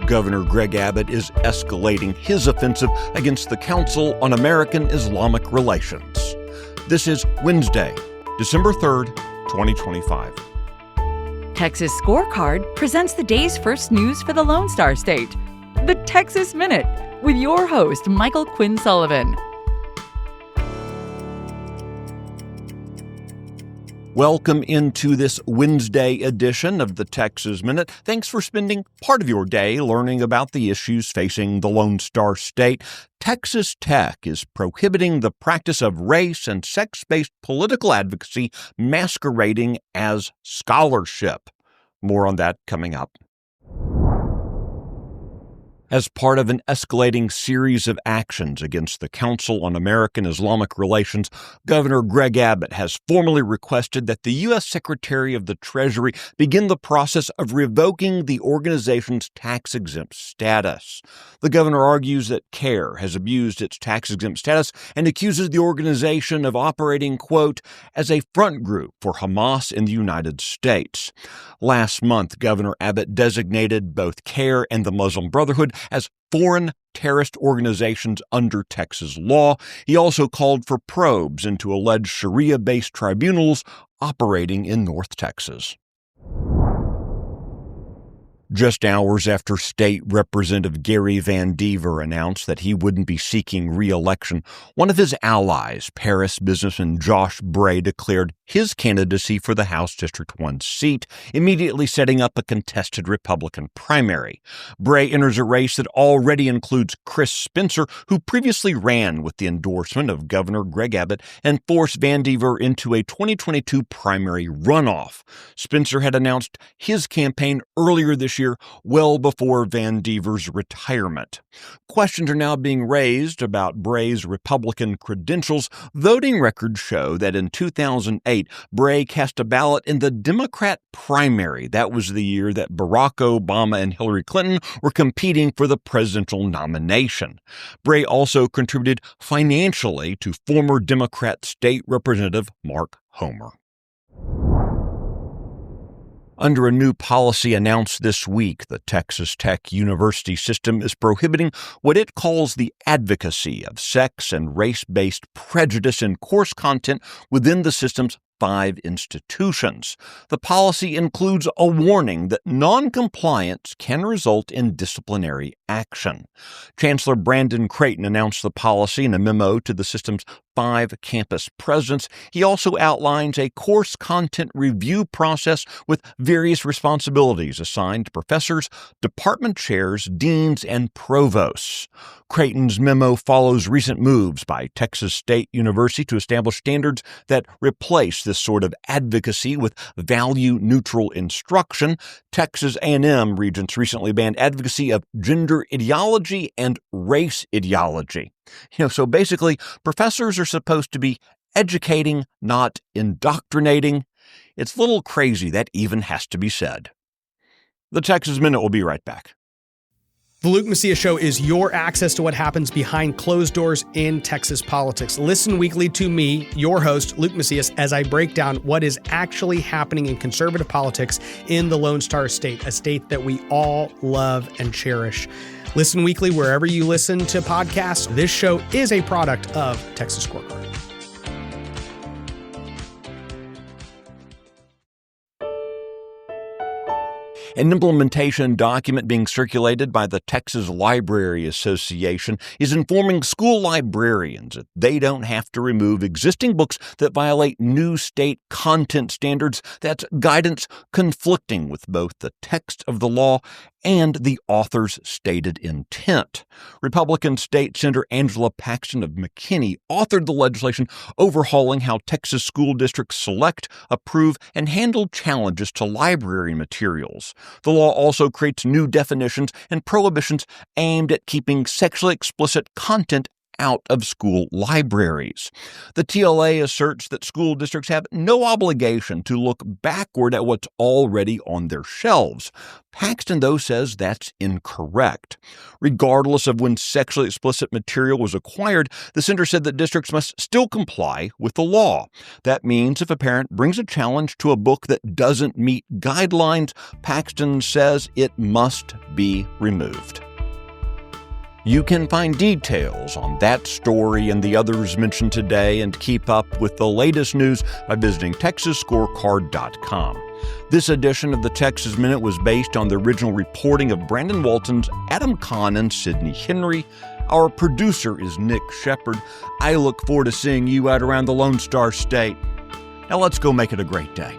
Governor Greg Abbott is escalating his offensive against the Council on American-Islamic Relations. This is Wednesday, December 3rd, 2025. Texas Scorecard presents the day's first news for the Lone Star State. The Texas Minute, with your host, Michael Quinn Sullivan. Welcome into this Wednesday edition of the Texas Minute. Thanks for spending part of your day learning about the issues facing the Lone Star State. Texas Tech is prohibiting the practice of race and sex-based political advocacy masquerading as scholarship. More on that coming up. As part of an escalating series of actions against the Council on American-Islamic Relations, Governor Greg Abbott has formally requested that the U.S. Secretary of the Treasury begin the process of revoking the organization's tax-exempt status. The governor argues that CAIR has abused its tax-exempt status and accuses the organization of operating, quote, as a front group for Hamas in the United States. Last month, Governor Abbott designated both CAIR and the Muslim Brotherhood as foreign terrorist organizations under Texas law. He also called for probes into alleged Sharia-based tribunals operating in North Texas. Just hours after State Representative Gary Van Dever announced that he wouldn't be seeking re-election, one of his allies, Paris businessman Josh Bray, declared his candidacy for the House District 1 seat, immediately setting up a contested Republican primary. Bray enters a race that already includes Chris Spencer, who previously ran with the endorsement of Governor Greg Abbott and forced Van Dever into a 2022 primary runoff. Spencer had announced his campaign earlier this year, well before Van Dever's retirement. Questions are now being raised about Bray's Republican credentials. Voting records show that in 2008, Bray cast a ballot in the Democrat primary. That was the year that Barack Obama and Hillary Clinton were competing for the presidential nomination. Bray also contributed financially to former Democrat State Representative Mark Homer. Under a new policy announced this week, the Texas Tech University system is prohibiting what it calls the advocacy of sex and race-based prejudice in course content within the system's 5 institutions. The policy includes a warning that noncompliance can result in disciplinary action. Chancellor Brandon Creighton announced the policy in a memo to the system's 5 campus presidents. He also outlines a course content review process with various responsibilities assigned to professors, department chairs, deans, and provosts. Creighton's memo follows recent moves by Texas State University to establish standards that replace this sort of advocacy with value-neutral instruction. Texas A&M regents recently banned advocacy of gender ideology and race ideology. So basically, professors are supposed to be educating, not indoctrinating. It's a little crazy that even has to be said. The Texas Minute will be right back. The Luke Macias Show is your access to what happens behind closed doors in Texas politics. Listen weekly to me, your host, Luke Macias, as I break down what is actually happening in conservative politics in the Lone Star State, a state that we all love and cherish. Listen weekly wherever you listen to podcasts. This show is a product of Texas Scorecard. An implementation document being circulated by the Texas Library Association is informing school librarians that they don't have to remove existing books that violate new state content standards. That's guidance conflicting with both the text of the law and the author's stated intent. Republican State Senator Angela Paxton of McKinney authored the legislation overhauling how Texas school districts select, approve, and handle challenges to library materials. The law also creates new definitions and prohibitions aimed at keeping sexually explicit content out of school libraries. The TLA asserts that school districts have no obligation to look backward at what's already on their shelves. Paxton, though, says that's incorrect. Regardless of when sexually explicit material was acquired, the center said that districts must still comply with the law. That means if a parent brings a challenge to a book that doesn't meet guidelines, Paxton says it must be removed. You can find details on that story and the others mentioned today and keep up with the latest news by visiting TexasScorecard.com. This edition of the Texas Minute was based on the original reporting of Brandon Waltons, Adam Kahn, and Sidney Henry. Our producer is Nick Shepard. I look forward to seeing you out around the Lone Star State. Now let's go make it a great day.